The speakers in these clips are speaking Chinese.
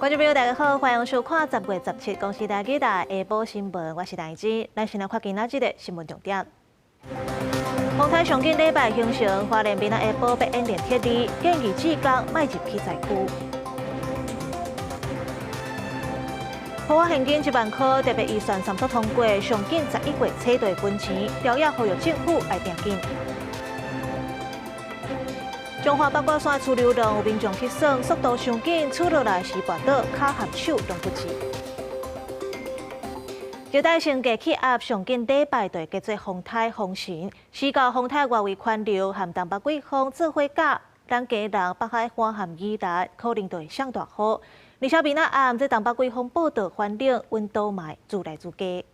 观众朋友，大家好，欢迎收看10月17日公司台记者下晡新闻，我是陈芝。咱先来看今仔日的新闻重点。风台上紧礼拜形成，花莲明仔下晡要演练铁力，建议志工莫入去灾区。普华现金1万块特别预算3读通过，上紧11月车队分钱，调也呼吁政府爱拼紧。中华八卦山出流浪，有民众去耍，速度上紧，出落来时跋倒，脚和手拢不治。热带性低气压上紧礼拜就会加做风台风神，时到风台外围环流和东北季风做伙夹，咱家人北海岸和宜兰可能就会上大雨。而且明仔暗这东北季风报道环境温度嘛愈来愈低。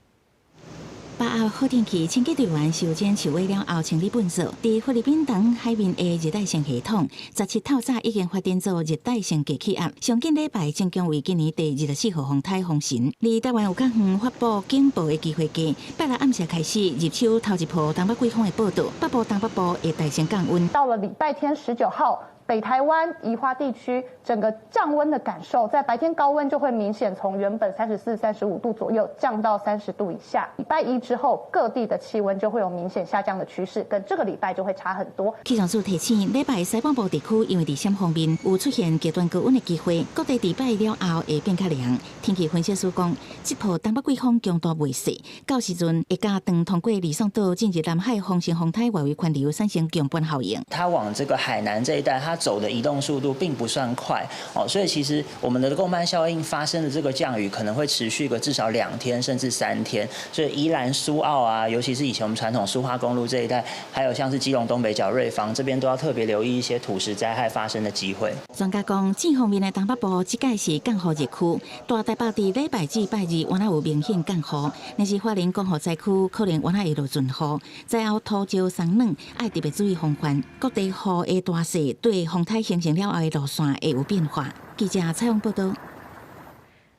8号好天气，清洁队员修剪树尾了后，清理粪扫。伫菲律宾东海面的热带性系统，17透早已经发展做热带性低气压，上紧礼拜将为今年第24号风台风神。离台湾有较远发布警报的机会低。8日暗时开始入手头一波东北季风的报道，北部、东北部会大型降温。到了礼拜天19号。北台湾、宜花地区整个降温的感受，在白天高温就会明显从原本34、35度左右降到30度以下。礼拜1之后，各地的气温就会有明显下降的趋势，跟这个礼拜就会差很多。气象署提醒，礼拜西半部地区因为伫山方面有出现极端高温的机会，各地礼拜了后会变较凉。天气分析师讲，这波东北季风强度未细，到时阵会加长通过离宋岛进入南海风型风台外围环流产生强波效应。它往这个海南这一带，它走的移动速度并不算快哦，所以其实我们的共伴效应发生的这个降雨可能会持续个至少2天甚至3天。所以宜兰、苏澳啊，尤其是以前我们传统苏花公路这一带，还有像是基隆东北角、瑞芳这边，都要特别留意一些土石灾害发生的机会。专家讲，正方面的东北部这届是降雨热区，大台北伫礼拜至拜日原来有明显降雨，但是花莲降雨灾区可能原来会落尽雨，灾后土石松软，爱特别注意防范。各地雨的大细对风台形成了后的路线会有变化。记者采访报道。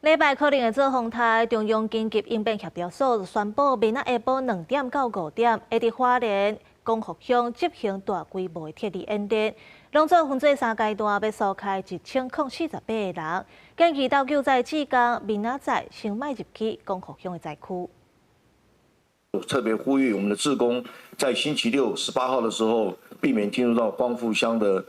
礼拜可能会做风台，中央紧急应变协调所宣布，明仔下晡2点到5点，会伫花莲、光复乡执行大规模的铁力演练，拢做分做3阶段，要疏开1048个人。建议到救灾志工明仔载先莫入去光复乡的灾区。特别呼吁我们的志工在星期六18号的时候，避免进入到光复乡的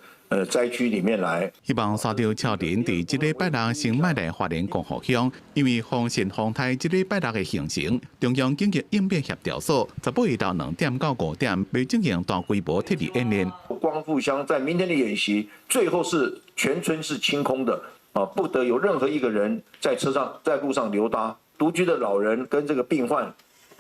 灾区里面来。希望刷到超人伫这礼拜六先迈来花莲光复乡，因为风神风台这礼拜六的形成，中央紧急应变协调所18日到2点到5点，要进行大规模铁力演练。光复乡在明天的演习，最后是全村是清空的啊，不得有任何一个人在路上溜达。独居的老人跟这个病患。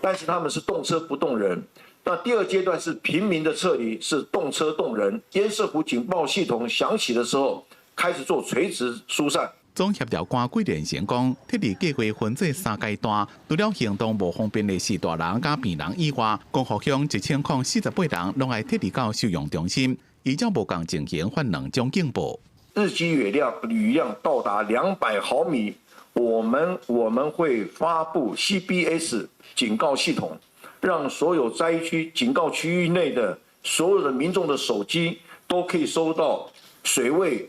但是他们是动车不动人。那第2阶段是平民的撤离，是动车动人。烟社湖警报系统响起的时候，开始做垂直疏散。总协调官桂连成讲，铁力计划分做3阶段，除了行动无方便的4大人加病人以外，光复乡1048人拢爱铁力到收容中心，依照无共情形发2种警报。日积月亮，雨量到达200毫米。我们会发布 CBS 警告系统，让所有灾区警告区域内的所有的民众的手机都可以收到水位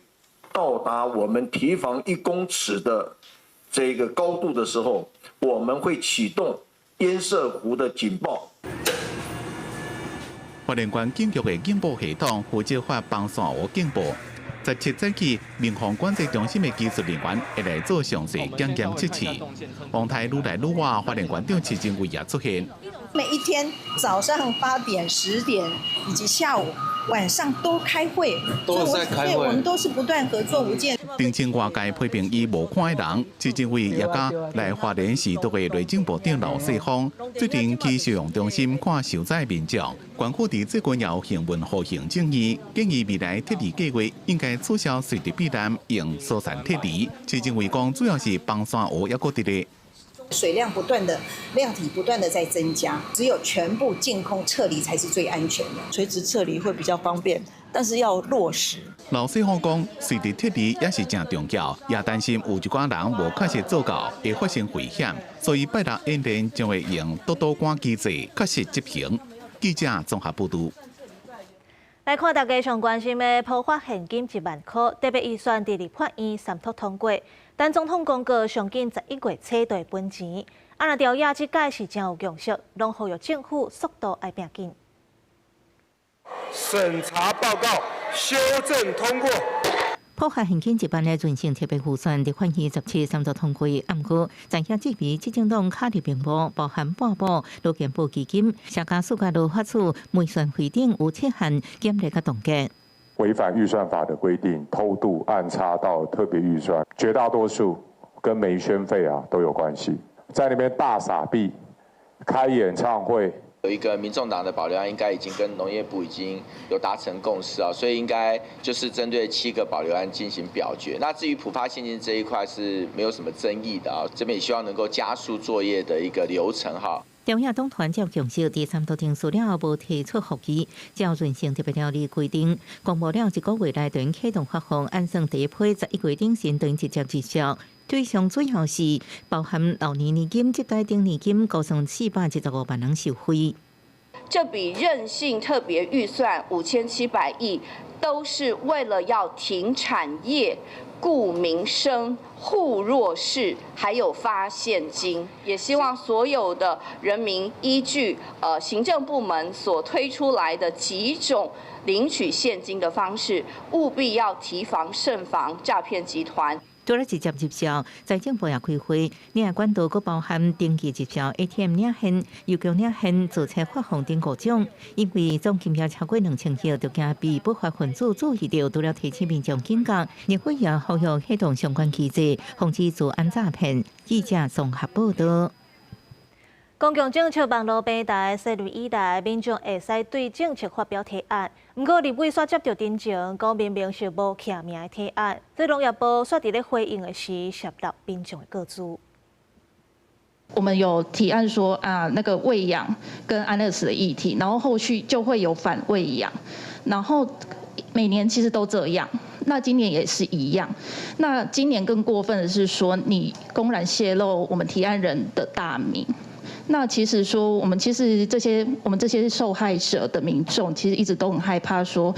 到达我们堤防1公尺的这个高度的时候，我们会启动烟社湖的警报。花莲县警局的警报系统负责发放线河警报。17早起，民防管制中心的技术人员会来做详细检验测试。风台愈来愈晚，花莲县长徐正伟也出现。每一天早上8点、10点以及下午、晚上都开会，都在开会。我们都是不断合作无间。澄清外界批评伊无看的人，徐正伟也加来花莲市都的内政部长刘世芳，最近去收容中心看受灾民众，关乎伫这群也有行文和行政议，建议未来铁力计划应该取消随地避难，用疏散铁力。徐正伟讲，主要是放山河还佫伫咧。水量不断的量体不断的在增加，只有全部净空撤离才是最安全的。垂直撤离会比较方便，但是要落实。老师傅讲，随地撤离也是真重要，也担心有一寡人无确实做到，会发生危险，所以拜六演练将会用多管机制确实执行。记者综合报道。来看大家上关心的普发现金1万块，特别预算伫立法院三读通过，但总统公告上紧11月初就会分钱。若调查这届是真有共识，拢呼吁政府速度要拼紧。审查报告修正通过。普发现金1万的全省特别预算伫法院17三读通过，暗过在遐这笔执政党卡入名簿，包含半部路健保基金、社加暑假路发出预算费顶有7项减列甲冻结。违反预算法的规定，偷渡暗差到特别预算，绝大多数跟没宣费都有关系，在那边大撒币，开演唱会。有一个民众党的保留案，应该已经跟农业部已经有达成共识所以应该就是针对7个保留案进行表决。那至于普发现金这一块是没有什么争议的这边也希望能够加速作业的一个流程调查党团照共识，第三度定数了无提出复议，照全省特别条例规定，公布了1个月内就启动发放，按算第一批11月顶先等直接実施。对象主要是包含老年年金、接待定年金，构成475万人受惠。这笔韧性特别预算5700亿，都是为了要挺产业、顾民生、护弱势，还有发现金。也希望所有的人民依据行政部门所推出来的几种领取现金的方式，务必要提防慎防诈骗集团。除了直接接销，财政部也开会，领业管道佫包含登记接销、ATM 领现、邮局领现、注册发放等各种。因为总金额超过2000亿，就惊被不法分子注意到，除了提醒民众警觉，立法也呼吁启动相关机制，防止治安诈骗。记者综合报道。公共政策网络平台设立以来，民众会使对政策发表提案。不过，立委却接到陈情，讲明明是无徛名的提案。这农业部却伫咧回应的时，涉入民众的个资。我们有提案说那个喂养跟安乐死的议题，然后后续就会有反喂养，然后每年其实都这样。那今年也是一样。那今年更过分的是说，你公然泄露我们提案人的大名。那其实说，我们这些受害者的民众，其实一直都很害怕说，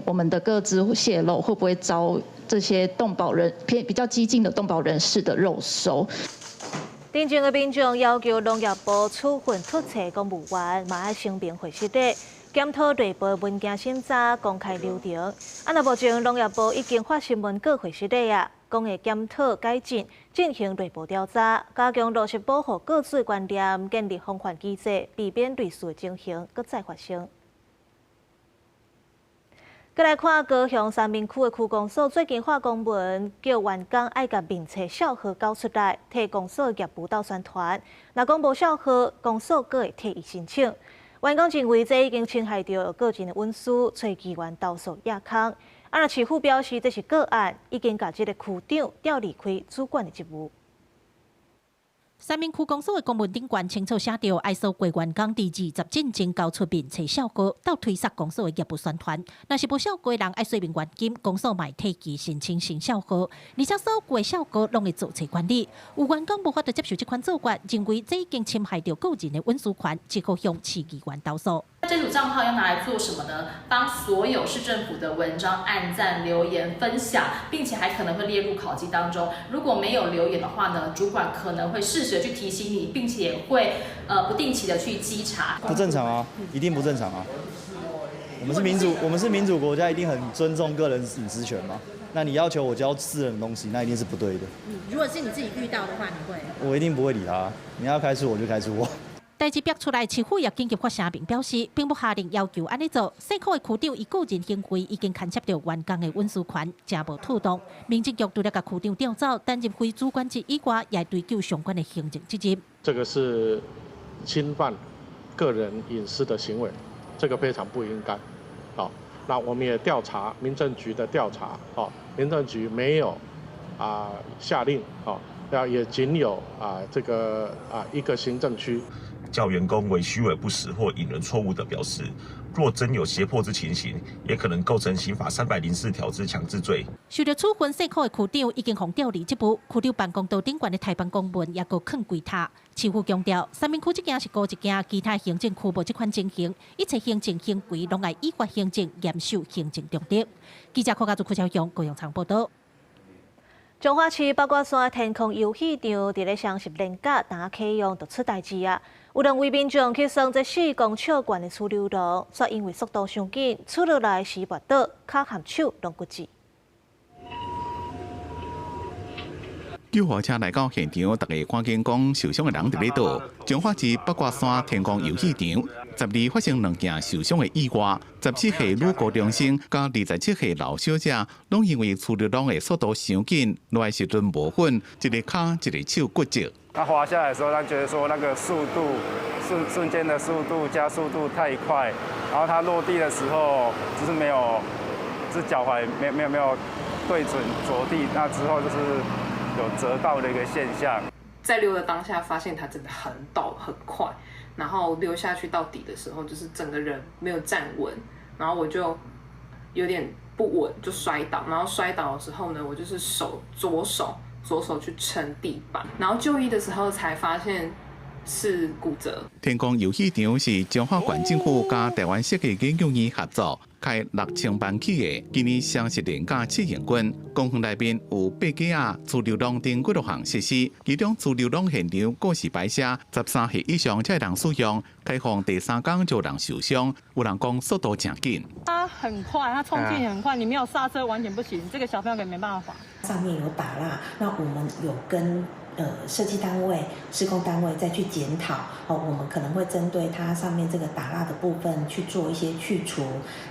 我们的个资泄露会不会遭这些动保人比较激进的动保人士的肉搜？陈情的民众要求农业部处分出册公务员，嘛要声明会实地检讨内部文件审查公开流程。那目前农业部已经发新闻稿会实地讲会检讨改进，进行内部调查，加强落实保护个资观念，建立防范机制，避免类似的情形搁再发生。再来看高雄三民区的区公所最近发公文，叫员工爱甲面册小号交出来，替公所业务斗宣传。若讲无小号，公所阁会替伊申请。员工认为这已经侵害到个人的隐私，催议员投诉亚康。市府表示这是个案，已经把这个区长调离开主管的职务。三民区公所的公文顶管清楚写着，爱所归员工第20进前交出面册效果，到推杀公所的业务宣传。若是无效果的人，爱说明原因，公所卖替其申请新效果，而且所有的效果拢会做册管理。有员工无法度接受这款做法，认为这已经侵害到个人的隐私权，只可向市议员投诉。这组账号要拿来做什么呢？帮所有市政府的文章按赞、留言、分享，并且还可能会列入考绩当中。如果没有留言的话呢，主管可能会适时的去提醒你，并且会不定期的去稽查。不正常啊，一定不正常啊！我们是民主国家，一定很尊重个人隐私权嘛。那你要求我交私人的东西，那一定是不对的。如果是你自己遇到的话，你会？我一定不会理他。你要开除我就开除我。代志逼出来，市府也紧急发声明表示，并不下令要求安尼做。市区的区长以个人行为已经牵涉到员工的隐私权，真无妥当。民政局除了甲区长调走，担任非主管职以外，也追究相关的行政责任。这个是侵犯个人隐私的行为，这个非常不应该。好，那我们也调查民政局的调查，民政局没有下令，也仅有这个一个行政区。叫员工为虚伪不实或引人错误的表示。若真有胁迫之情形，也可能构成刑法304条之强制罪。受到处分细科的区长已经互调离职务，区长办公桌顶悬的台办公文也搁放归他。市府强调，三明区这件是高一件，其他行政区无这款情形，一切行政行为拢爱依法行政，严守行政中立。记者柯家族柯小雄高阳昌报道。彰化市八卦山天空游戏场伫咧双十连假打启用，就出代志啊！有人为民众去算这4公尺悬的出流笼，却因为速度伤紧，出落来时滑倒，脚和手拢骨折。救护车来到现场，大家看见讲受伤的人伫咧倒。彰化市八卦山天空游戏场，12发生2件受伤的意外，17岁女高中生甲27岁老小姐，拢因为出流笼的速度伤紧，落来时阵无稳，一个脚一个手骨折。他滑下来的时候，他觉得说那个速度瞬间的速度加速度太快，然后他落地的时候就是没有，就是脚踝没有对准着地，那之后就是有折到的一个现象。在溜的当下，发现他真的很陡很快，然后溜下去到底的时候，就是整个人没有站稳，然后我就有点不稳，就摔倒。然后摔倒的时候呢，我就是左手去撑地板，然后就医的时候才发现是骨折。天空游戏场是彰化县政府加台湾设计研究院合作开6000班起的，今年双十连假试营军。公园内面有8架啊自流笼等几多项设施，其中自流笼现场过时摆设13岁以上才能使用，开放第3天就有人受伤，有人讲速度真紧。它很快，它冲劲很快，你没有刹车完全不行，这个小朋友可能没办法。上面有打蜡，那我们有跟设计单位、施工单位再去检讨，我们可能会针对它上面这个打蜡的部分去做一些去除。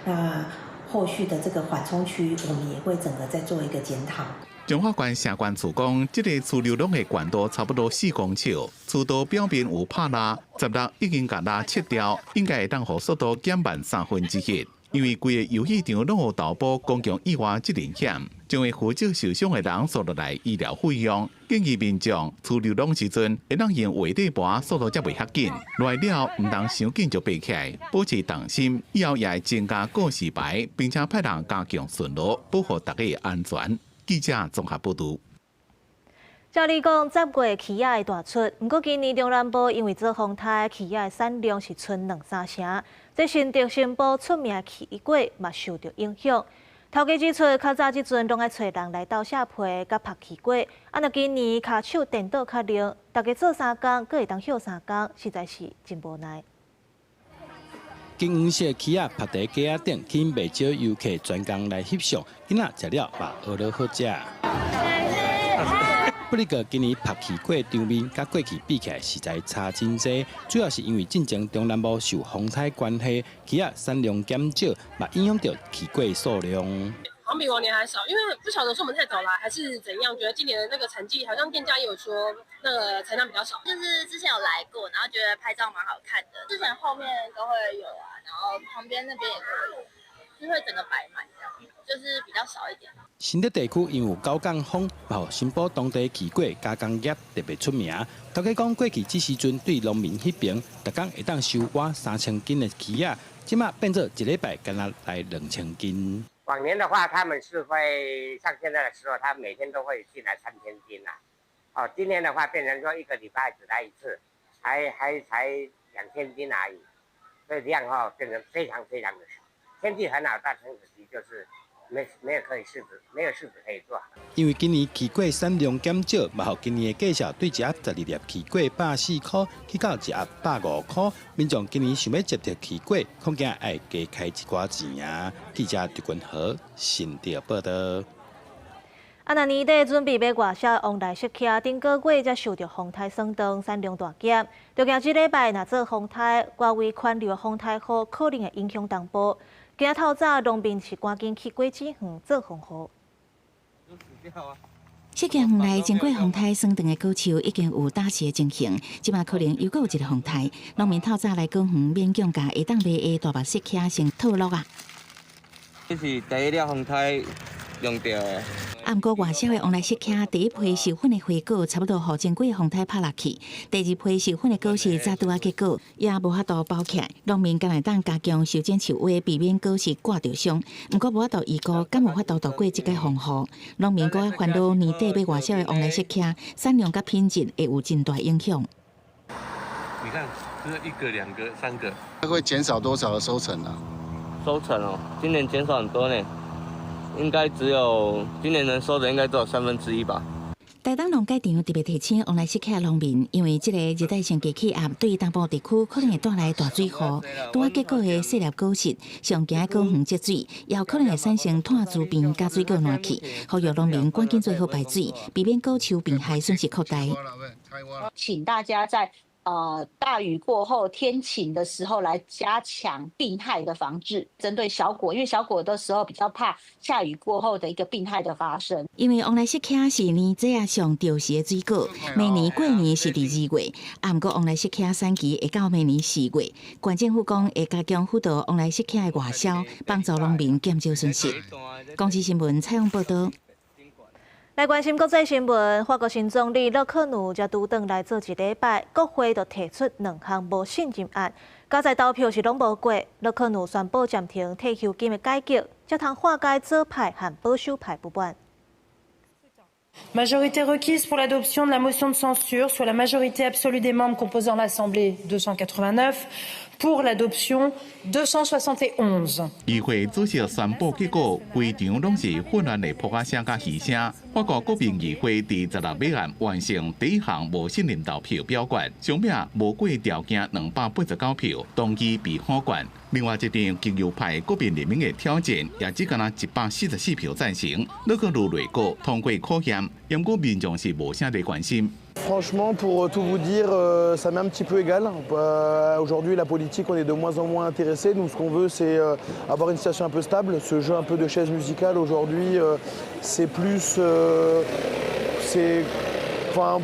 那后续的这个缓冲区，我们也会整个再做一个检讨。彰化县城管处讲，这个自流笼的宽度差不多4公尺，粗度表面有拍蜡，16已经把蜡切掉，应该会当让速度减慢1/3。因为规个游戏场拢有投保公共意外责任险，将会负责受伤的人所落来医疗费用。建议民众出流笼时阵，会当用滑底盘，速度才袂遐紧，来了唔当伤紧就爬起来，保持重心。以后也会增加告示牌，并且派人加强巡逻，保护大家的安全。记者综合报道。照理讲，10月起亚会大出，不过今年中南部因为做风台，起亚的产量是剩2-3成。这新竹新埔出名的奇果嘛受到影响。头家指出，较早即阵拢爱找人来倒下皮甲拍奇果，若今年骹手电倒较灵，大家做3工，阁会当休3工，实在是真无奈。金黄色起亚拍在架仔顶，吸引不少游客专工来翕相，囡仔食了嘛学了好食。不过今年拍奇果场面，甲过去比起来实在差真多，主要是因为进前中南部受风台关系，奇亚产量减少，嘛影响到奇果数量。好像比往年还少，因为不晓得是我们太早来还是怎样，觉得今年的那个产季好像店家也有说那个产量比较少。就是之前有来过，然后觉得拍照蛮好看的，之前后面都会有啊，然后旁边那边也都有，就会整个摆满这样，就是比较少一点。新竹地区因有高港风，后新埔当地奇果加工业特别出名。头家讲过去这时阵对农民迄边，逐工会当收我3000斤的奇亚，即马变做一礼拜干那来2000斤。往年的话，他们是会像现在的时候，他每天都会进来3000斤啦。哦，今年的话变成说1个礼拜只来1次，才2000斤而已，所以量变成非常非常的少。天气很好，但很可惜就是没有柿子可以做。因为今年奇果产量减少，嘛互今年的介绍对一盒12粒奇果140块，去到一盒150块。民众今年想要接到奇果，恐惊要加开一寡钱啊。记者朱君豪新竹报道。那年底准备要外销的王大石徛，顶个月才受到风台霜冻，产量大减。就惊这礼拜若做风台，外围款流风台雨可能会影响东部。今仔透早，农民是赶紧去果子园做防雨。石徛园内经过风台霜冻的果树已经有打湿的情形，即马可能又有一个风台，农民透早来果园勉强甲会当卖的大白石徛先套落啊。这是第一粒风台用到的。不过外销的往来色卡第一批授粉的花果差不多互前几个风台拍落去，第二批授粉的果实早拄啊结果，也无法度包起来。农民敢来当加强修剪树叶，避免果实挂着伤。不过无法度预估敢无法度度过这个风雨，农民阁要烦恼年底要外销的往来色卡产量甲品质会有真大影响。你看，这一个、两个、三个，会减少多少的收成啊？收成哦，今年减少很多呢。应该只有今年能收的应该只有1/3吧。台东农改场特别提醒往来色卡农民，因为这个热带性低气压对东部地区可能会带来大水雨，拄啊结果的细粒果实上行果园积水，也有可能会产生炭珠病加水果烂去，呼吁农民赶紧做好排水，避免果树病害损失扩大。请大家在大雨过后天晴的时候来加强病害的防治，针对小果，因为小果的时候比较怕下雨过后的一个病害的发生。因为往来色卡是年节啊上潮时的水果，每年过年是第2月，不过往来色卡产期会到每年4月。县政府讲会加强辅导往来色卡的外销，帮助农民减少损失。公视新闻采访报道。来关心国际新闻，法国新总理勒克努才拄转来做一礼拜，国会就提出2项无信任案，加在投票是拢无过。勒克努宣布暂停退休金的改革，才通化解左派和保守派不满。Majorité requise pour l'adoption de la motion de censure, soit la majorité absolue des membres composant l'Assemblée 289, pour l'adoption 271. 议会主席宣布结果，规场拢是混乱的扑克声甲嘘声。法国国民议会伫16日晚完成第1项无信任投票表决，上面无过条件289票，当期被否决。另外一场极右派国民联盟的挑战，也只敢144票赞成，勒克鲁内阁通过考验，不过民众是无啥在关心。Franchement, pour tout vous dire, ça m'est un petit peu égal. Aujourd'hui, la politique, on est de moins en moins intéressé. Nous, ce qu'on veut, c'est avoir une situation un peu stable. Ce jeu un peu de chaise musicale, aujourd'hui, c'est plus... Enfin,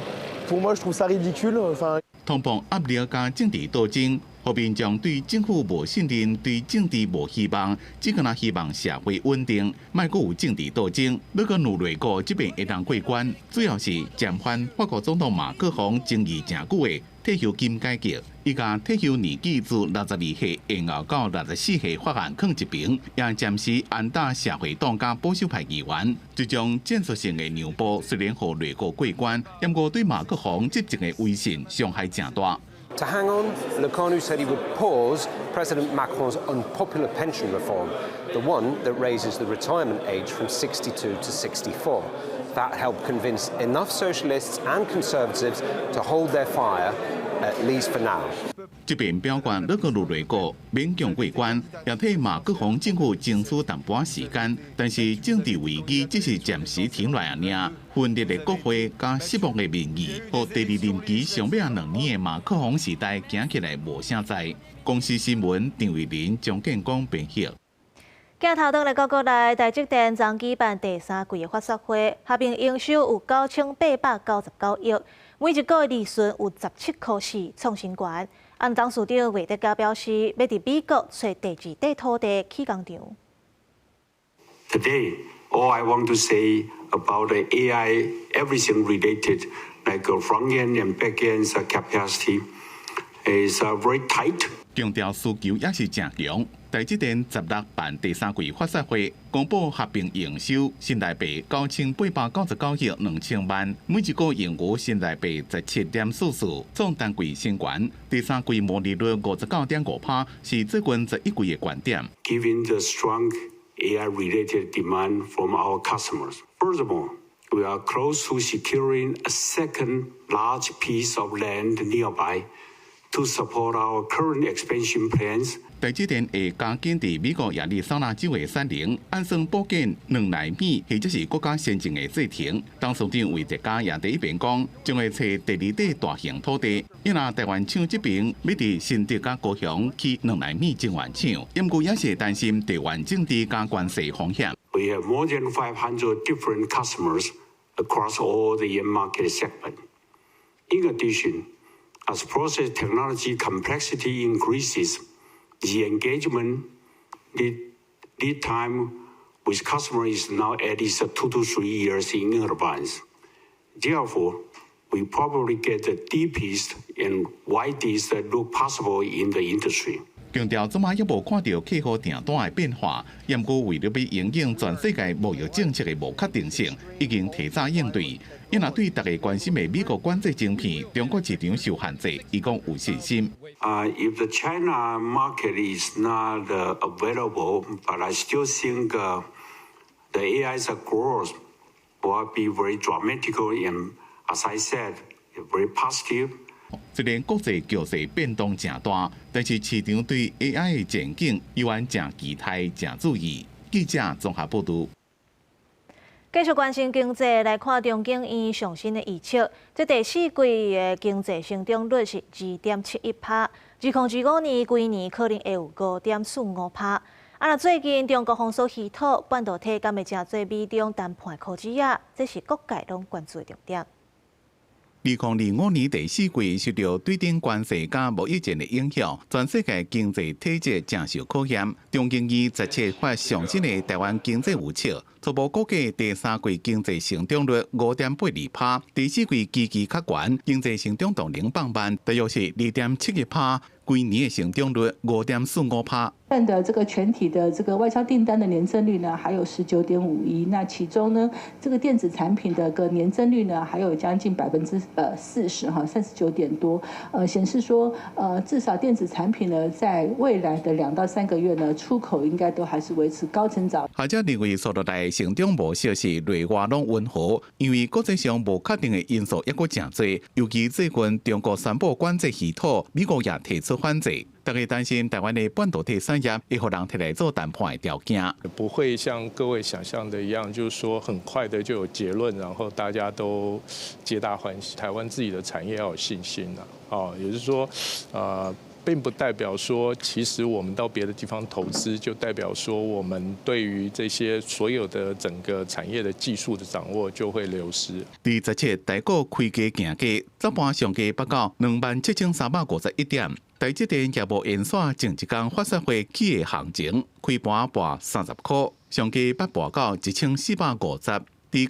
pour moi, je trouve ça ridicule. Enfin... 通膨压力加政治斗争，互民众对政府无信任，对政治无希望，只敢希望社会稳定，莫阁有政治斗争。勒克努内阁这边会当过关，主要是暂缓法国总统马克宏争议真久的退休金改革，伊甲退休年纪自62岁延后到64岁法案放一边，也暂时安打社会党加保守派议员。这种建设性的让步虽然互内阁过关，不过对马克宏执政的威信伤害真大。To hang on, Lecornu said he would pause President Macron's unpopular pension reform, the one that raises the retirement age from 62 to 64. That helped convince enough socialists and conservatives to hold their fire, at least for now. 这边表决勒克鲁内阁勉强过关，也替马克宏政府争取淡薄时间，但是政治危机只是暂时停落尔。分裂的国会加失望的民意，和第2任期上尾2年的马克宏时代行起来无啥在。公视新闻张伟林、蒋建光编译。镜头转来到国内，台积电将举办第3季的发射会，合并营收有9899亿，每一个利润有17块4，创新高。安董事长魏德嘉表示，要伫美国找第2块土地起工厂。Today, all I want to say about the AI, everything related, like front-end and back-end capacity, is very tight. 强调需求也是正强。台积电16办第3季发射会，公布合并营收新台币9899亿2000万，每一个营业新台币17.44，创单季新高。第3季毛利率59.5%，是最近11季的高点。Given the strong AI-related demand from our customers. Furthermore, we are close to securing a second large piece of land nearby to support our current expansion plans. 台积电会加紧伫美国亚利桑那州的产能，按算部件2奈米，或者是国家先进的制程。董事长魏德嘉也第一边讲，将会找第2块大型土地。因若台湾厂这边要伫新竹甲高雄起2奈米晶圆厂，不过也是担心地缘政治加关系风险。We have more than 500 different customers across all the end market segments. In addition, as process technology complexity increases, the engagement lead time with customers is now at least 2 to 3 years in advance. Therefore, we probably get the deepest and widest look possible in the industry. 强调总嘛也无看到客户订单的变化，不过为了要应应全世界贸易政策的无确定性，已经提早应对。因若对大家关心的美国管制晶片，中国市场受限制，伊讲有信心。If the China market is not available, but I still think the AI's growth will be very dramatic and, as I said, very positive. 虽然国际局势变动正大，但是市场对 AI 的前景依然正期待、正注意。记者综合报道。继续关心经济，来看中经院上新的预测，这第四季的经济成长率是2.71%，2025年规年可能会有5.45%。若最近中国封锁稀土、半导体敢会真侪美中谈判科技业，这是各界拢关注的重点。2025年第四季受到对顶关系甲贸易战的影响，全世界经济体制正受考验。中经院17发上新的台湾经济预测，初步估计第三季经济成长率5.82%，第四季期较悬，经济成长动能放慢，大约是2.71%。规年的成长率5.45%。的这个全体的这个外销订单的年增率呢，还有19.51%。那其中呢，这个电子产品的个年增率呢，还有将近40%哈，39点多。显示说至少电子产品呢，在未来的2到3个月呢，出口应该都还是维持高增长。学者认为，所落来成长模式是内外拢温和，因为国际上无确定的因素抑阁真多，尤其最近中国宣布管制稀土，美国也提出反制。大家担心台湾的半导体产业会互人摕来做谈判的条件，不会像各位想象的一样，就是说很快的就有结论，然后大家都皆大欢喜。台湾自己的产业要有信心也就是说，并不代表说，其实我们到别的地方投资，就代表说我们对于这些所有的整个产业的技术的掌握就会流失。第17台股开价行价，早盘上价报到27351点。台积电业务延续前一天发射会起的行情，开盘盘30块，上价八盘到1450。在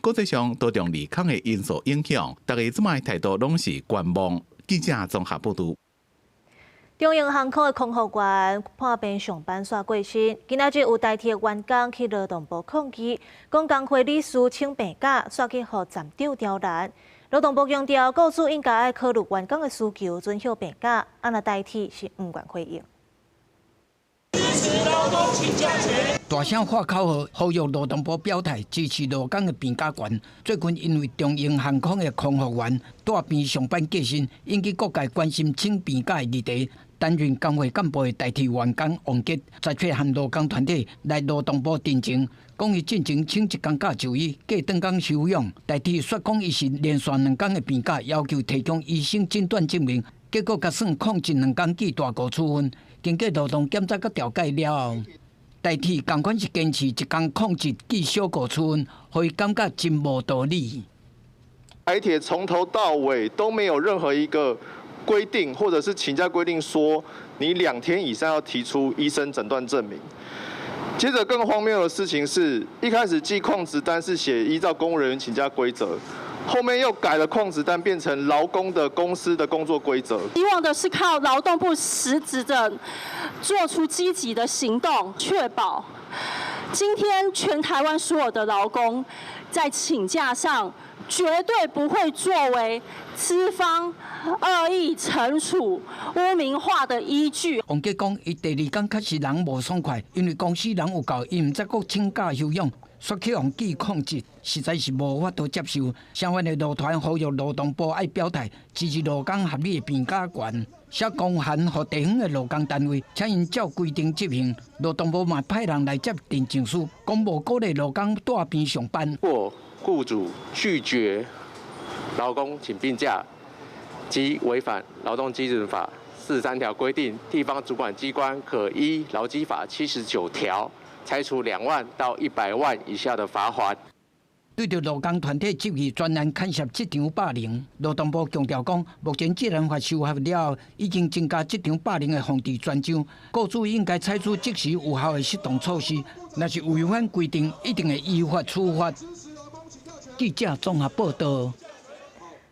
国际上多种利空的因素影响，大家即卖态度拢是观望。记者综合报道。中英航空的空服员破病上班煞过身，今仔日有代替员工去劳动部抗议，讲工会理事请病假，煞去互站长刁难。劳动部强调，雇主应该爱考虑员工的需求，准许病假，若代替是唔愿回应。大声喊口号，呼吁劳动部表态支持劳工的病假权。最近因为中英航空的空服员带病上班过身，引起各界关心请病假的议题。担任工会干部的代替员工王杰，在却和劳工团体来劳动部陈情，讲伊进前请1天假就医，过2天休养。代替说讲伊是连续2天的病假，要求提供医生诊断证明，结果甲算控制2天记大过处分。经过劳动检查甲调解了后，代替同款是坚持1天控制记小过处分，互伊感觉真无道理。台铁从头到尾都没有任何一个规定或者是请假规定说你2天以上要提出医生诊断证明。接着更荒谬的事情是，一开始寄旷职单是写依照公务人员请假规则，后面又改了旷职单变成劳工的公司的工作规则。希望的是靠劳动部实质的做出积极的行动，确保今天全台湾所有的劳工在请假上绝对不会作为资方恶意惩处、污名化的依据。王杰讲，伊第2天确实人无爽快，因为公司人有够，伊毋则阁请假休养，说去用记控制，实在是无法度接受。相反的劳团呼吁劳动部爱表态，支持劳工合理的病假权。写公函予地方的劳工单位，请因照规定执行。劳动部嘛派人来接陈情书，讲无鼓励劳工带病上班。雇主拒绝劳工请病假，即违反劳动基准法43条规定，地方主管机关可依劳基法79条，裁处2万到100万以下的罚锾。对着劳工团体集议专案牵涉这场霸凌，劳动部强调讲，目前既然法修法了后，已经增加这场霸凌的防治专章，雇主应该采取即时有效的适当措施，若是违反规定，一定会依法处罚。记者综合报道。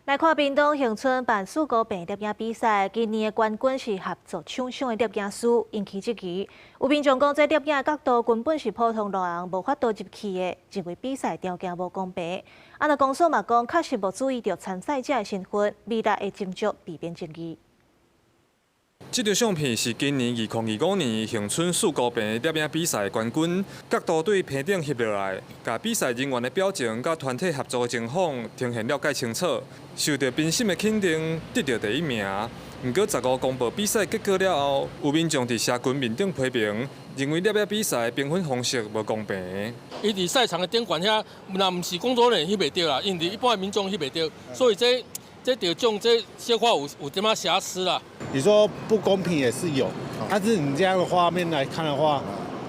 来看屏东恒春办四股病摄影比赛，今年的冠军是合作厂商的摄影师，引起质疑。有民众讲，这摄影的角度根本是普通路人无法度入去的，认为比赛条件无公平。那公司嘛讲，确实无注意到参赛者的身份，未来会斟酌避免争议。这张相片是今年2025年恒春四股病摄影比赛冠军，角度对屏顶翕落来，甲比赛人员的表情甲团体合作的情况呈现了解清楚，受到评审的肯定，得到第1名。不过15公布比赛结果了后，有民众伫社群面顶批评，认为摄影比赛评分方式无公平。伊伫赛场的顶管遐，若毋是工作人员翕袂到啦，因为一般的民众翕袂到，所以这得奖这些话有点仔瑕疵啦。你说不公平也是有，但是你这样的画面来看的话，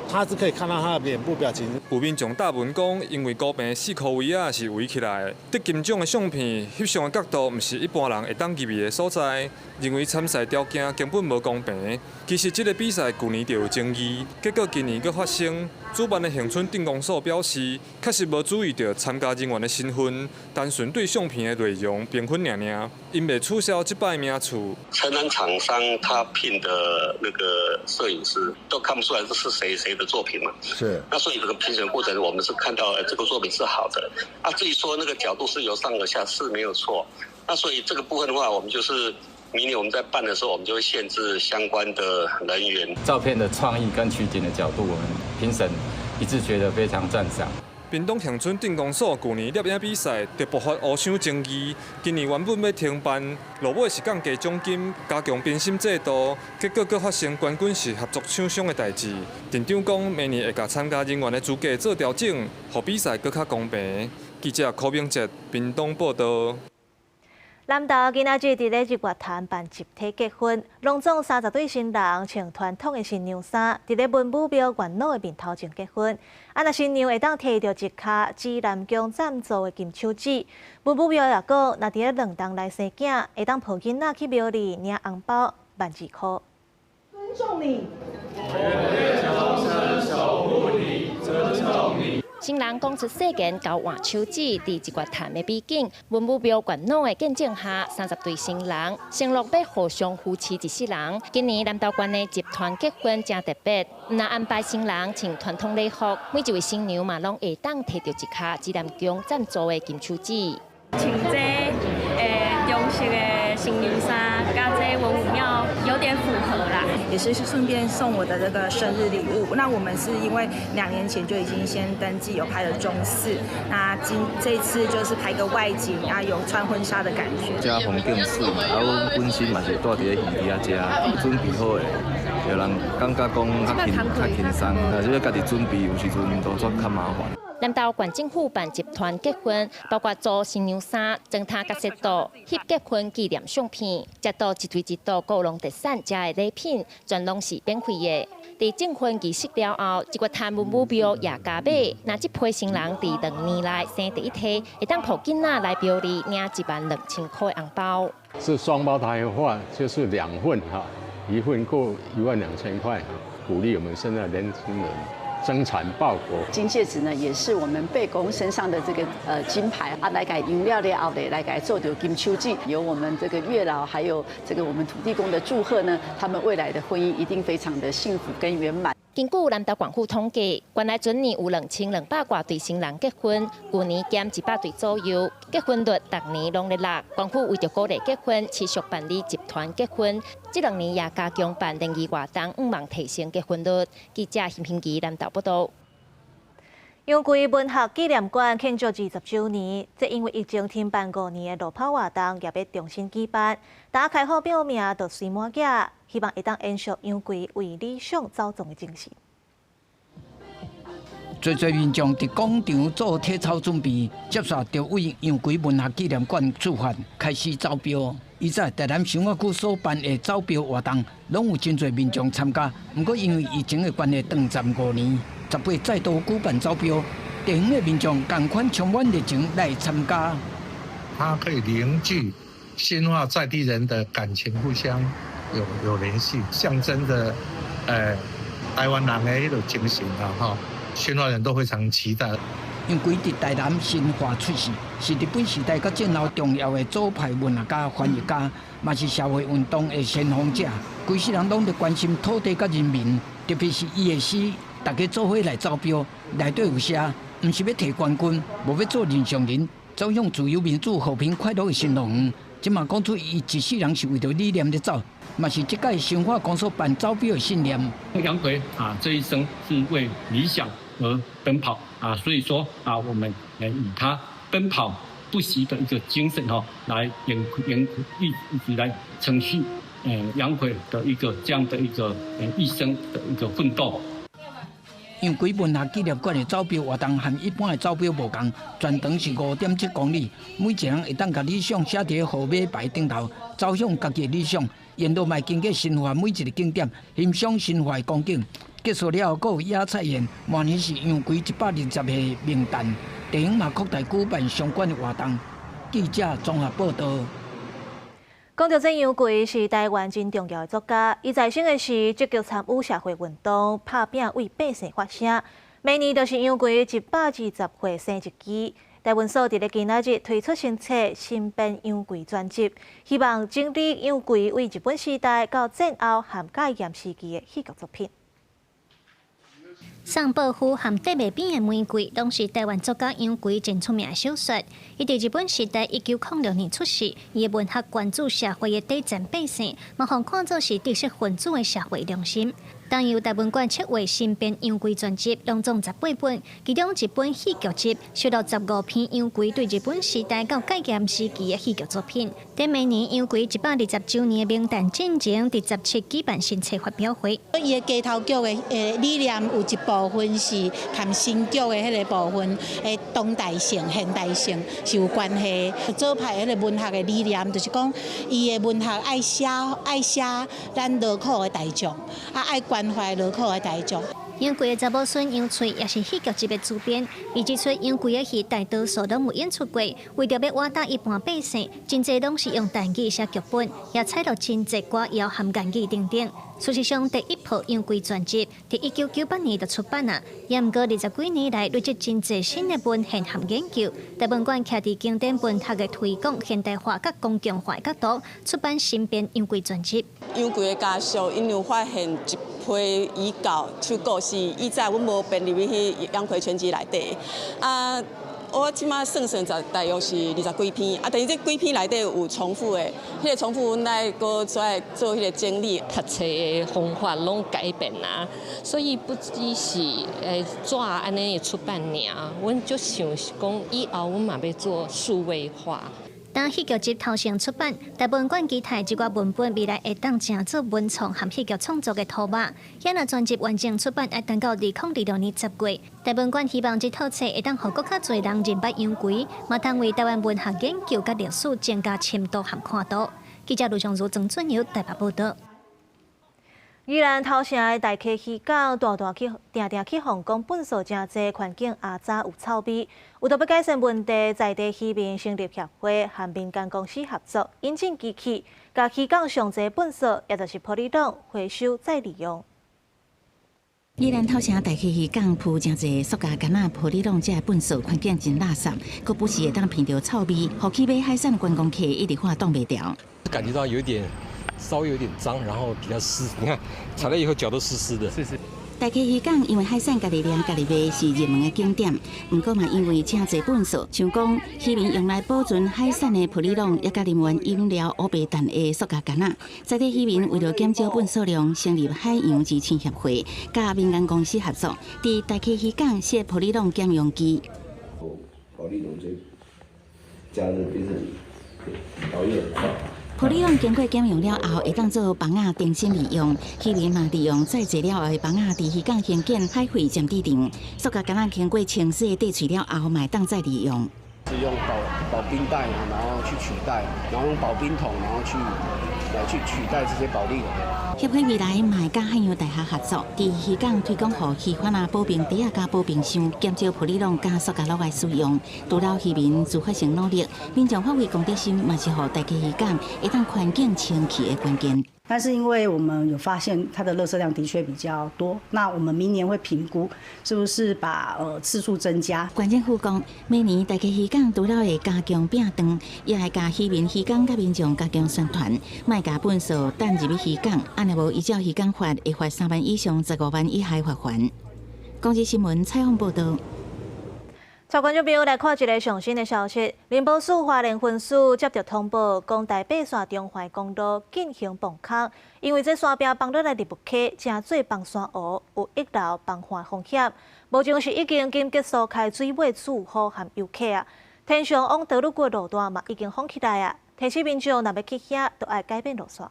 他是可以看到他的脸部表情。有民众答问讲，因为高平4颗位啊是围起来，得金奖的相片翕相的角度，毋是一般人会当入去的所在，认为参赛条件根本无公平。其实这个比赛去年就有争议，结果今年佫发生。主办的恒春镇公所表示，确实无注意到参加人员的身份，单纯对相片的内容评分尔，因未取消这摆名次。承揽厂商他聘的那个摄影师都看不出来这是谁的作品嘛？是。那所以这个评审过程，我们是看到这个作品是好的。啊，至于说那个角度是由上而下是没有错。那所以这个部分的话，我们就是。明年我们在办的时候，我们就会限制相关的人员。照片的创意跟取景的角度，我们评审一致觉得非常赞赏。屏东恒春镇公所去年摄影比赛就爆发乌箱争议，今年原本要停办，落尾是降低奖金、加强评审制度，结果佫发生冠军是合作厂商的代志。镇长讲，明年会甲参加人员的资格做调整，让比赛佫较公平。记者柯明哲，屏东报道。南投今仔日伫咧日月潭办集体结婚，隆重30对新人穿传统的新娘衫，伫咧文武庙元老的面头前结婚。那新娘会当摕到一卡指南宫赞助的金手指。文武庙也讲，若伫咧2栋来生囝，会当抱囡仔去庙里领红包12000块。尊重你。新人讲出世间交换手指，伫日月潭的美景，文武庙元老的见证下，30对新人承诺要互相扶持一世人。今年南投县的集团结婚真特别，唔但安排新人穿传统礼服，每一位新娘嘛拢会当摕到一卡指南宫赞助的金手指。穿这中式的新娘衫，跟这文武庙有点符合啦。也是顺便送我的这个生日礼物。那我们是因为2年前就已经先登记有拍了中式，那这一次就是拍个外景啊，有穿婚纱的感觉。家风景水，啊，阮本身嘛是住伫咧县里啊遮，准备好诶，有人感觉讲较轻松，但是要家己准备，有时阵都做较麻烦。南投县政府办集团结婚，包括做新娘衫、装塔甲色度、翕结婚纪念相片，接到一对一对高龙特产遮的礼品，全拢是免费的。伫证婚仪式了后，日月潭文武庙也加码，那这批新人伫2年内生第一胎，会当抱囡仔来庙里领12000块红包。是双胞胎的话，就是2份哈，1份够12000块，鼓励我们现在年轻人。生产报国，金戒指呢，也是我们贝公身上的这个金牌啊，来改用料了后的，来改做的金手指，有我们这个月老，还有这个我们土地公的祝贺呢，他们未来的婚姻一定非常的幸福跟圆满。根据南投县府统计，原来全年有2200多对新人结婚，去年减100对左右，结婚率逐年拢在落。县府为着鼓励结婚，持续办理集团结婚，这2年也加强办联谊活动，希望提升结婚率。记者邢平基南投报道。永贵文学纪念馆庆祝20周年，这因为疫情停办5年的路跑活动，也要重新举办。大家开好报名，就随满架，希望会当延续永贵为理想走总的精神。侪民众伫广场做体操准备，接下就为永贵文学纪念馆出发，开始走标。以在台南生活区所办的走标活动，拢有真侪民众参加。不过因为疫情的关系，长暂5年，18再度举办走标，地方的民众同款充满热情来参加。它可以凝聚、深化在地人的感情，互相有联系，象征着台湾人的迄种精神啊！哈，宣化人都非常期待。因为伫台南新化出世，是日本时代较战后重要的左派文学家、翻译家，嘛是社会运动的先锋者。规世人拢在关心土地甲人民，特别是伊的诗，大家做伙来招标，内底有写，毋是要摕冠军，无要做人上人，走向自由、民主、和平、快乐的新路园。即嘛讲出伊一世人是为着理念在走，嘛是这届新化公所办招标的信念。杨奎这一生是为理想而奔跑所以说我们以他奔跑不息的一个精神来一直来承续杨奎的一个这样的一个一生的一个奋斗。因为文学纪念馆的招标活动和一般的招标无同，全长是5.7公里，每一人会当把理想写伫号码牌顶头，走向家己的理想，沿路迈经过新化每一个景点，欣赏新化的光景。结束了后，还有野菜宴，明年是杨奎120岁名诞，地方嘛扩大举办相关的活动。记者综合报道。讲到这杨奎是台湾真重要的作家，伊在生的时积极参与社会运动，拍拼为百姓发声。每年都是杨奎120岁生日期。台文所伫咧今仔日推出新册《新编杨奎专辑》，希望整理杨奎为日本时代到战后涵盖严时期的戏剧作品。送保护和缀袂边的玫瑰，拢是台湾作家杨奎真出名的小说。伊伫日本时代1906年出世，伊的文学关注社会的底层百姓，嘛互看作是知识分子的社会良心。当由台文馆策划新编杨奎专辑，拢总18本，其中一本戏剧集收录15篇杨奎对日本时代到戒严时期的戏剧作品。在每年杨奎120周年的名诞进前，第17举办新册发表会。伊的街头剧的理念有一部分是和新剧的迄个部分的当代性、现代性是有关系。左派迄个文学的理念，就是讲伊的文学爱写咱劳苦的大众，爱关怀劳苦的大众。杨奎的查某孙杨翠也是戏剧集的主编，伊指出杨奎的戏大多数拢有演出过，为着要瓦打一般百姓，真侪拢是用台语写剧本，也采录真侪歌谣含港语等等。事实上，第一部杨奎专辑伫1998年就出版啊，也毋过20几年来累积真侪新的文献和研究。台文馆徛伫经典文学的推广现代化甲公共化的角度，出版新编杨奎专辑。杨奎的家属因有发现一批遗稿、手故事，以前阮无编入去杨奎全集内底我即马算大约是20几篇，但是这几篇内底有重复的，迄个重复阮来搁出来做迄个整理。读册的方法拢改变啦，所以不只是纸安尼的出版尔，阮就想讲以后阮嘛要做数位化。当戏剧集头前出版，台文馆期待一寡文本未来会当正做文创和戏剧创作的图码。遐若专辑完整出版，要等到2026年10月。台文馆希望这套册会当互更较侪人认捌杨奎，嘛通为台湾文学研究甲历史增加深度和看度。记者卢尚如、曾俊尧台北报道。宜兰头城的大溪渔港，定定去防讲粪扫真济，环境也早有臭味。为着要改善问题，在地渔民成立协会，和民间公司合作，引进机器，把渔港上济粪扫，也就是玻璃桶回收再利用。宜兰头城大溪渔港铺真济塑胶干仔、玻璃桶这粪扫，环境真垃圾，佫不时会当闻到臭味，互去买海产的观光客一直话挡袂掉。感觉到稍微有点脏，然后比较湿。你看，踩了以后脚都湿湿的。是。大溪渔港因为海产家己酿、家己卖是热门的景点，不过嘛因为真侪粪扫，像讲渔民用来保存海产的玻璃桶，也甲人员饮料乌白蛋的塑胶干仔。在地渔民为了减少粪扫量，成立海洋之亲协会，甲民间公司合作，伫大溪渔港设玻璃桶减用机。玻璃桶加热变成导演玻璃桶经过检用了后，会当做房仔重新利用。渔民嘛利用再制了后的房仔，伫渔港兴建海废占地场。塑胶干仔经过清洗、滴水了后，嘛会当再利用。是用保冰袋啊，然后去取代，然后用保冰桶，然后来去取代这些保利龙。协会未来嘛会甲海洋大学合作，伫渔港推广互渔贩保冰袋啊、加保冰箱，减少保利龙加塑胶袋的使用。除了渔民自发性努力，民众发挥公德心，嘛是互大家渔港会当环境清气的关键。但是因为我们有发现它的垃圾量的确比较多，那我们明年会评估是不是把次数增加。县政府讲，每年大家渔港除了会加强并长，也会甲渔民、渔港甲民众加强宣传，卖甲粪扫等入去渔港，安尼无依照渔港法会罚3万以上15万以下罚款。公视新闻采访报道。朝观众朋友来看一个上新的消息，林保署花莲分署接到通报，讲台北线中环公路进行崩坑，因为这山壁崩落来入不起，正做崩山湖，有1楼崩坏风险。目前是已经紧急疏开水尾住户和游客啊。天上往道路过路段嘛已经封起来啊，提醒民众若要去遐，都要改变路线。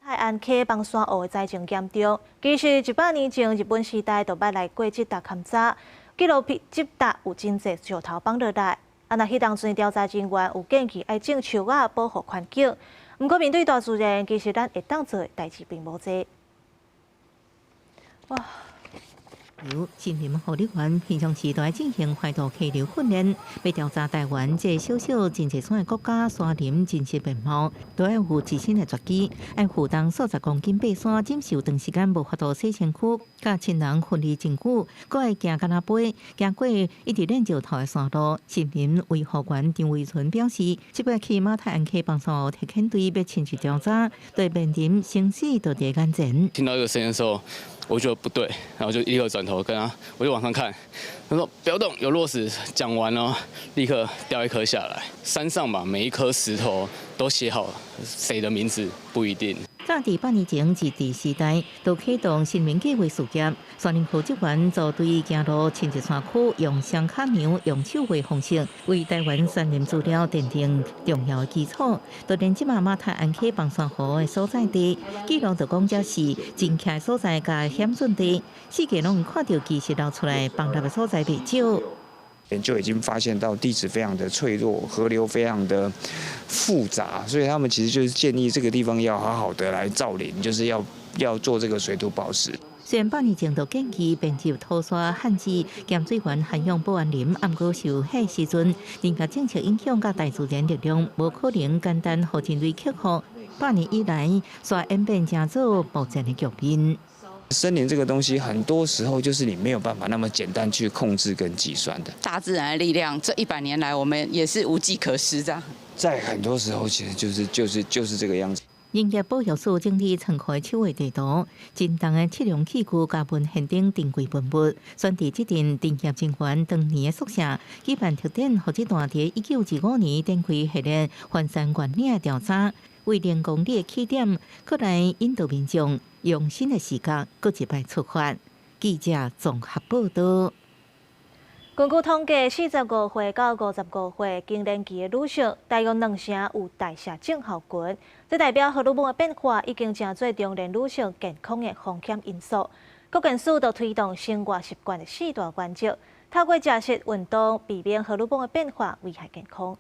泰安溪崩山湖的灾情严重，其实100年前日本时代就捌来过这搭勘查，记录这搭有真侪石头崩落来。啊，那迄当阵调查人员有建议爱种树啊保护环境，不过面对大自然，其实咱会当做的代志并无多。哇！由新林护理员平常时都在进行怀土溪流训练，要调查台湾这小小真济山的国家山林真实面貌，都要有自身的绝技，要负担数10公斤爬山，忍受长时间无法度洗身躯，甲亲人分离真久，搁会行干那飞，行过一直练石头的山路。新林维护员张维纯表示，这摆去马泰安溪崩山湖特遣队要亲自调查，对面临生死都在眼前。听到这个声音的时候，我觉得不对，然后就立刻转头跟他，我就往上看，他说不要动，有落石。讲完了，立刻掉一颗下来。山上吧，每一颗石头都写好谁的名字，不一定。早伫8年前日治时代，就启动新民计划事业，山林负责员就对行路亲自山区用双卡牛、用手绘方式，为台湾山林资料奠定重要的基础。就连即马泰安溪崩山湖的所在地，记录就讲这是真徛所在甲险峻地，世界拢看到其实流出来崩塌的所在未少。研究已经发现到地质非常的脆弱，河流非常的复杂，所以他们其实就是建议这个地方要好好的来造林，就是要做这个水土保持。虽然8年前就建议编辑土沙限制咸水源涵养保安林，不过受迄时阵人家政策影响甲大自然力量，无可能简单互人类克服。8年以来，煞演变成做目前的局面。森林这个东西，很多时候就是你没有办法那么简单去控制跟计算的。大自然的力量，这100年来我们也是无计可施的。在很多时候，其实就是这个样子。林业保育署整理仓库的手绘地图，真重的测量器具加文现顶定规文物，选伫这阵林业人员当年的宿舍，举办特典，或者大伫1925年展开系列环山管理的调查，为0公里的起点，搁来引导民众用新的视角，搁一摆出发。记者综合报道。根据统计，45岁到55岁更年期的女性，大约2成有代谢症候群，这代表荷尔蒙的变化已经成做中年女性健康的风险因素。各件事都推动生活习惯的4大原则，透过食食、运动，避免荷尔蒙的变化危害健康。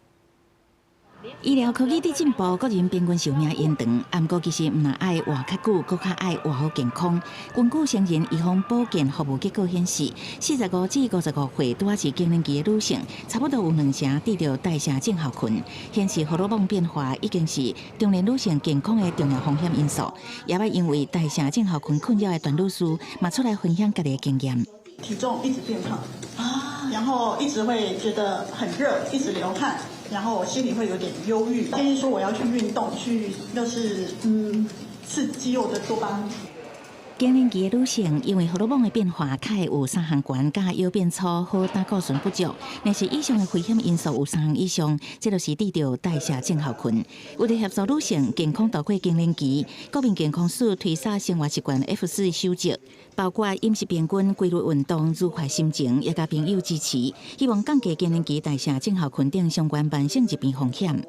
医疗科技的进步，国人平均寿命延长，不过其实唔但爱活较久，更较爱活好健康。根据成人预防保健服务结果显示，45至55岁拄啊是更年期的女性，差不多有2成得到代谢症候群，显示荷尔蒙变化已经是中年女性健康的重要风险因素。也要因为代谢症候群困扰的段女士，嘛出来分享家己的经验。体重一直变胖啊，然后一直会觉得很热，一直流汗，然后我心里会有点忧郁。建议说我要去运动，去就是刺激我的多巴胺。更年期的女性因为荷尔蒙的变化，较会有三项悬、甲腰变粗、好胆固醇不足。若是以上的危险因素有3项以上，这就是得到代谢症候群。为了协助女性健康度过更年期，国民健康署推销生活习惯 F4 守则，包括饮食平均、规律运动、愉快心情，也甲朋友支持，希望降低更年期代谢症候群等相关慢性疾病风险。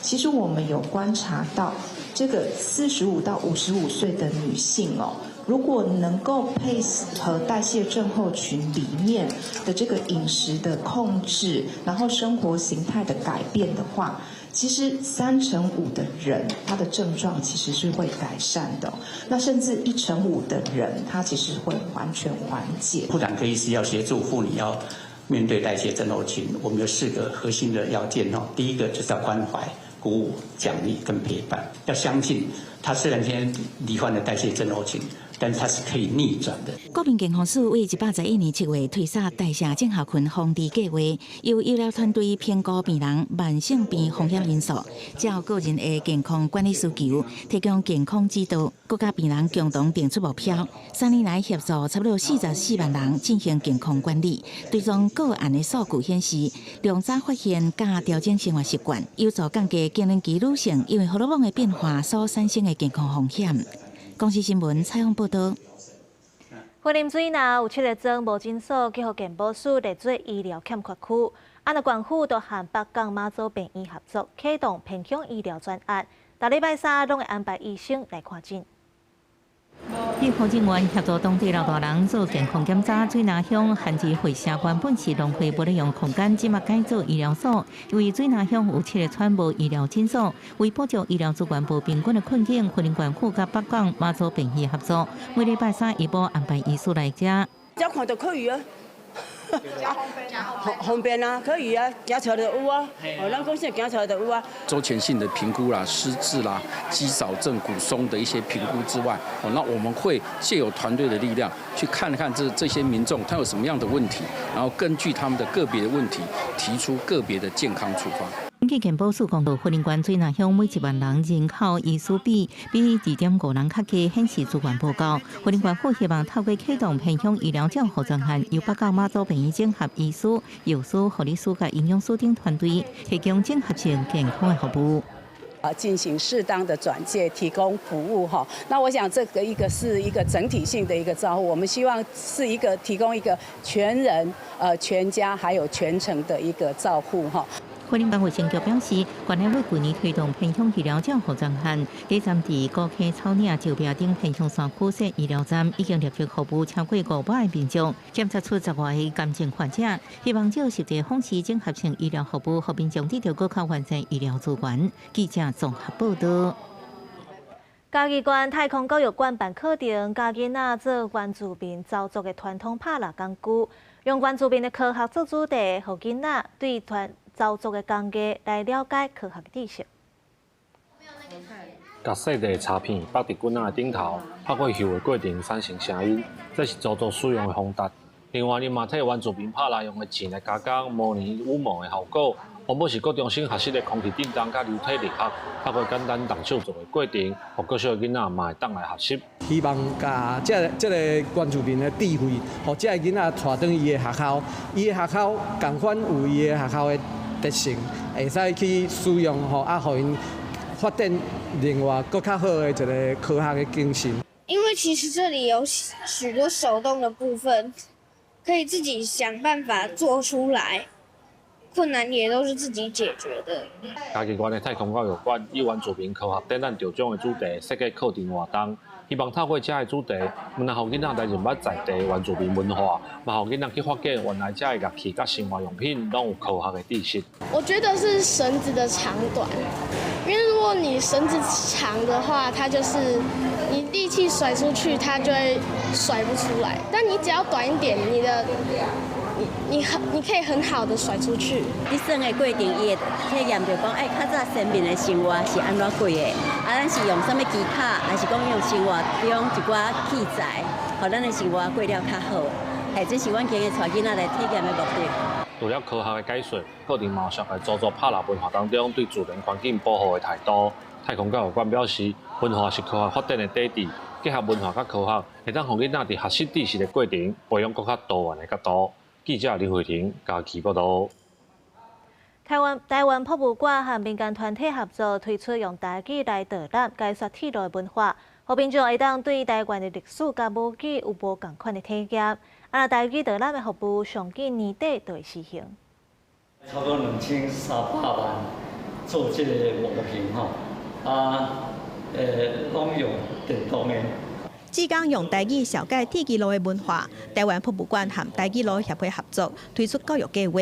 其实我们有观察到，这个45到55岁的女性如果能够配合代谢症候群里面的这个饮食的控制，然后生活形态的改变的话，其实5%的人他的症状其实是会改善的，那甚至1%的人他其实会完全缓解。妇产科医师要协助妇女要面对代谢症候群，我们有4个核心的要件哦。第一个就是要关怀、鼓舞、奖励跟陪伴，要相信他虽然现在罹患了代谢症候群，但是它是可以逆转的。国民健康署为111年7月推出代谢症候群防治计划，由医疗团队评估病人慢性病风险因素，照个人的健康管理需求，提供健康指导，国家病人共同定出目标，3年来协助差不多44万人进行健康管理。追踪个案的数据显示，量早发现加调整生活习惯，有助降低更年期女性因为荷尔蒙的变化所产生的健康风险。公司新闻采访报道。云林水南有7个庄无诊所，结合健保署列做医疗欠缺区。那县府都和北港妈祖病院合作，启动偏乡医疗专案，每礼拜3拢会安排医生来看诊。医护人员协助当地老大人做健康检查。水南乡限制会社原本是浪费不利用空间，即马改做医疗所。因为水南乡有7个村无医疗诊所，为补足医疗资源无平均的困境，云林县府甲北港妈祖病院合作，每礼拜3医保安排医师来遮。这看到可以啊。方便啊，可以啊，行出来就有啊。咱公司行出来就有啊。周前性的评估啦、失智啦、肌少症、骨松的一些评估之外，那我们会借由团队的力量去看看这些民众他有什么样的问题，然后根据他们的个别的问题提出个别的健康处方。根据健保署公布，云林县水南乡每1万人人口医师比2.5人较低，显示资源不够。云林县府希望透过启动偏乡医疗照护专案，由北港妈祖病院整合医师、药师、护理师甲营养师等团队，提供整合性健康的服务。进行适当的转介，提供服务哈。那我想这个是一个整体性的一个照护，我们希望是一个提供一个全人、全家还有全程的一个照护哈。云林县卫生局表示，原来为去年推动偏乡医疗照护专案，第站伫高溪、草岭、石壁等偏乡山区设医疗站，已经陆续服务超过500个民众，检测出10外个癌症患者，希望借实际方式整合性医疗服务，让民众得到更较完善医疗资源。记者综合报道。嘉义县太空教育馆办课程，教囡仔做原住民造作的传统拍蜡工具，用原住民的科学做主题，让囡仔对造作的工艺来了解科学知识。把细地插片放伫棍仔的顶头，拍过后的过程产生声音，这是造作使用的方法。另外，因嘛替原住民拍蜡用的钱来加工，模拟羽毛的效果。原本是高中生学习的空气震动甲流体力学，透过简单动手做的过程，互各小囡仔嘛会当来学习。希望甲这个原住民的智慧，互这个囡仔带转伊的学校，伊的学校同款有伊的学校的特性，会使去使用互互因发展另外更较好的一个科学的精神。因为其实这里有许多手动的部分，可以自己想办法做出来。困难也都是自己解决的。嘉义县的太空教育馆以原住民科学展览得奖的主题设计课程活动，希望透过这个主题，能让囡仔来认识在地原住民文化，也让囡仔去发现原来这个乐器甲生活用品拢有科学的知识。我觉得是绳子的长短，因为如果你绳子长的话，它就是你力气甩出去，它就会甩不出来。但你只要短一点，你可以很好的甩出去。你算的过程，伊会体验着讲，较早先民的生活是安怎过的，咱是用什么技巧，还是讲用生活中一寡器材，互咱的生活过了较好。这是阮今日带囡仔来体验的目的。除了科学的解说，课程嘛有来做做拍蜡文化当中对自然环境保护的态度。太空教育馆表示，文化是科学发展的底底，结合文化甲科学，会当让囡仔伫学习知识的过程，培养更较多元的角度。记者林慧婷嘉义报道。台湾博物馆和民间团体合作推出用台语来导览解说铁路的文化，让民众会当对台湾的历史甲母语有无同款的体验。台语导览的服务上计年底就会实行。差不多2300万做这个模型吼，拢用电动的。志刚用台语小解铁枝路的文化，台湾博物馆和台语路协会合作推出教育计划，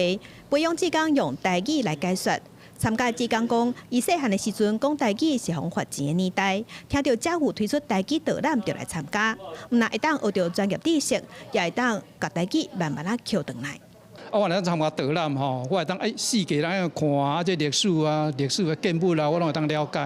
培养志刚用台语来解说。参加志刚讲，伊细汉的时阵讲台语是红发钱的年代，听到政府推出台语导览就来参加，唔但会当学到专业知识，也会当甲台语慢慢啊捡回来。我来参加导览吼，我会当四界来看啊，这历史的建物啊，我拢会当了解。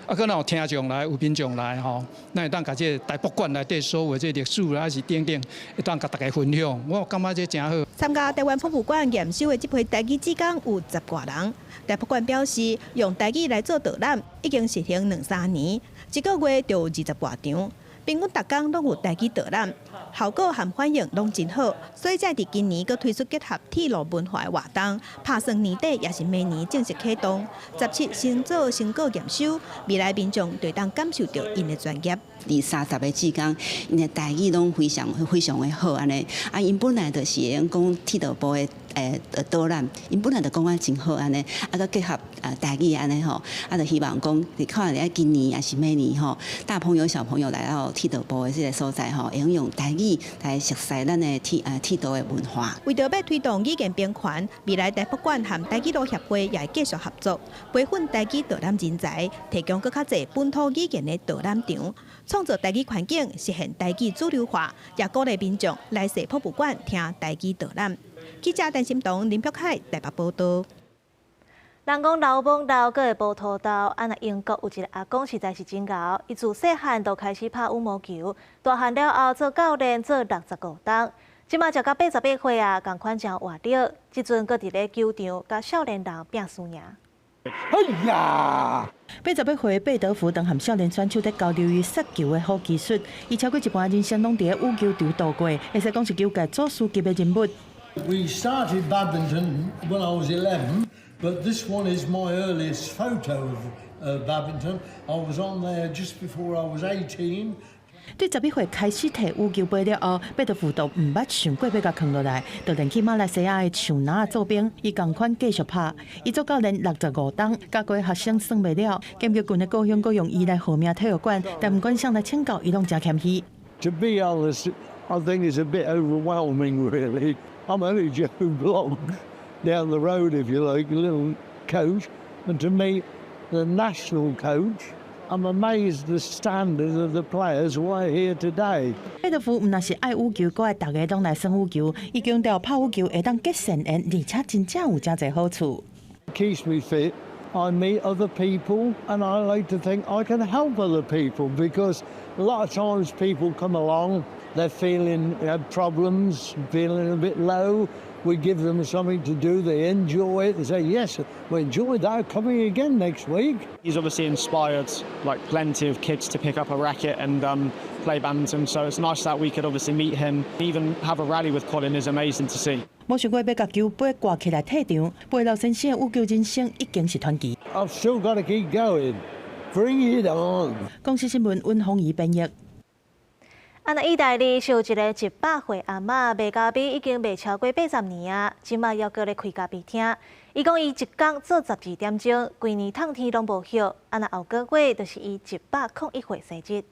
啊，可能有听众来，有民众来吼，咱会当甲这台博物馆内底所有这历史啊，还是等等，会当甲大家分享。我感觉这真好。参加台湾博物馆验收的这批台语志工有10多人。台博物馆表示，用台语来做导览已经实行2-3年，一个月就有20多场。平均每天拢有台语导览，效果和反应拢真好，所以才伫今年佮推出结合铁路文化的活动，打算年底也是明年正式启动。17先做成果验收，未来民众就当感受到因的专业。第30个志工，因的台语拢非常的好安尼。啊，因本来就是讲铁道部的导览，因本来就讲真好安尼，啊，佮结合台语安尼吼，啊，就希望讲你看咧今年也是明年吼，大朋友小朋友来到铁道部的这个所在吼，会用台语来熟悉咱的铁道的文化。为着要推动语言平权，未来台博物馆和台语路协会也会继续合作，培训台语导览人才，提供更较侪本土语言的导览场。创造台语环境，实现台语主流化，也鼓励民众来踅博物馆听台语导览。记者陈心彤、林柏凯台北报道。人讲老翁豆阁会剥土豆，啊那英国有一个阿公实在是真牛，伊自细汉就开始拍羽毛球，大汉了后做教练做65档，即马才到88岁啊，共款真活跃，即阵阁伫咧球场甲少年人拼输赢。哎呀！88岁贝德福当含少年选手在交流于杀球的好技术，伊超过一半人生拢伫咧羽球场度过，会使讲是球界祖师级的人物。We started badminton when I was 11, but this one is my earliest photo of badminton. I was on there just before I was 18. 对11岁开始摕羽球杯了后，贝德福都唔捌想过要甲扛落来，就连去马来西亚的树林做兵，伊同款继续拍。伊做教练65档，教过学生算袂了，剑桥郡的高雄阁用伊来号名体育馆，但唔管上来请教，伊拢真谦虚。To be honest, I think it's a bit overwhelming, really. I'm only Joe Blogg down the road, if you like, a little coach, and to meet the national coach.I'm amazed the standard of the players who are here today. 贝德福唔那是爱羽球，搁爱大家拢来耍羽球。伊强调拍羽球会当结善缘，而且真正有真侪好处。Keeps me fit. I meet other people, and I like to think I can help other people because a lot of times people come along, they're feeling problems, feeling a bit low. We give them something to do, they enjoy it, they say, yes, we enjoyed that, coming again next week. He's obviously inspired like plenty of kids to pick up a racket and play badminton, so it's nice that we could obviously meet him. Even have a rally with Colin is amazing to see. 冇想过要甲球杯挂起来退场，贝老先生的羽球人生已经是传奇。I've still got to keep going. Bring it on. 公司新闻温鸿仪编译。啊，那意大利是有一个100岁阿嬷卖咖啡已经卖超过80年啊，即马要搁咧开咖啡厅。伊讲伊一工做12点钟，规年烫天拢无休。啊，那后个月就是伊101岁生日。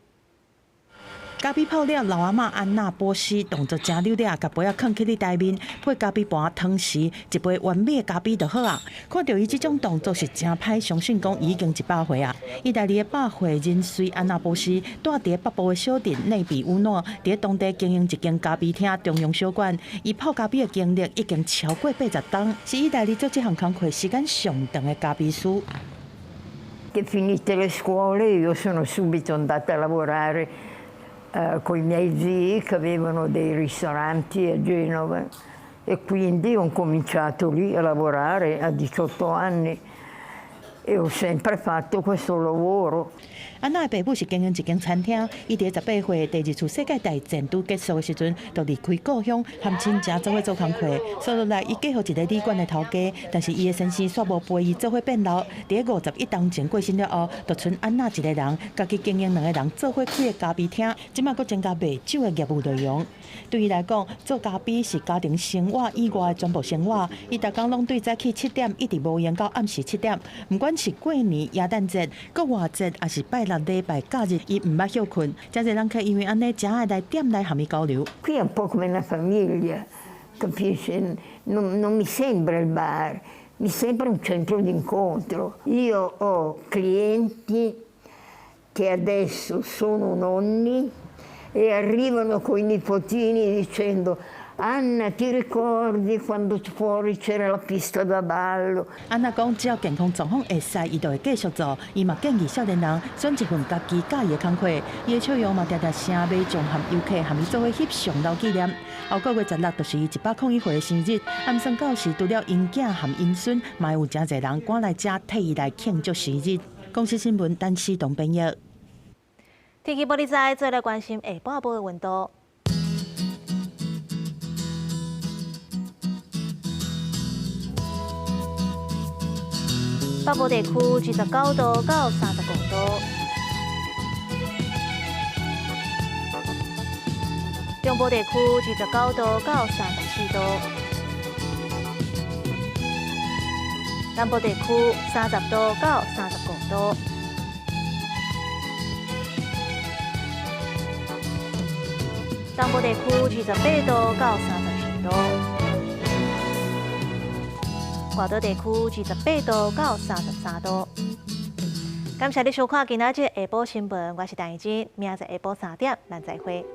咖啡泡了，老阿嬷安娜波西动作真溜达，甲杯仔放起伫台面，配咖啡盘汤匙，一杯完美的咖啡就好啊。看到伊这种动作是真歹相信，讲已经100岁啊。意大利的100岁人瑞安娜波西，住伫北部的小镇内比乌诺，伫当地经营一间咖啡厅中央小馆。伊泡咖啡的经历已经超过80档，是意大利做这项工课时间上长的咖啡师。Che finite le scuole io sono subito andata a lavorare con i miei zii che avevano dei ristoranti a Genova e quindi ho cominciato lì a lavorare a 18 anni e ho sempre fatto questo lavoro. 安娜的爸母是经营一间餐厅，伊伫18岁第二次世界大战拄结束的时阵，就离开故乡，和亲情做伙做工课。所落来，伊嫁予一个旅馆的头家，但是伊的先生煞无陪伊做伙变老。伫51当前过身了后，就剩安娜一个人，家己经营2个人做伙开的咖啡厅，即马佫增加卖酒的业务内容。对伊来讲，做咖啡是家庭生活以外的全部生活。伊逐工拢对早起7点一直无闲到暗时7点，不管管是过年、元旦节、国外节，还是拜六、礼拜假日，伊唔捌休困。真侪人客因为安尼，真爱来店内含伊交流。Qui è un po' come una famiglia, capisci? Non mi sembra il bar, mi sembra un centro d'incontro. Io ho clienti che adesso sono nonni e arrivano con i nipotini dicendo Anna, ti ricordi quando fuori c'era la pista da ballo? 安娜讲，只要健康状况会使，伊就会继续做。伊嘛建议少年人选一份家己喜的工课。伊的笑容嘛，常常声马将和游客和伊做伙翕上老纪念。后个月16就是伊101岁的生日，暗算到时除了因囝和因孙，嘛有真侪人赶来遮替伊来庆祝生日。公司新闻陈思东编译。天气玻璃仔再来关心下晡晡的温度。北部地区29度到35度，中部地区29度到34度，南部地区30度到35度，东部地区28度到37度。外岛地区28度到33度。感谢你收看今仔日下晡新闻，我是陈怡真，明仔下晡3点，咱再会。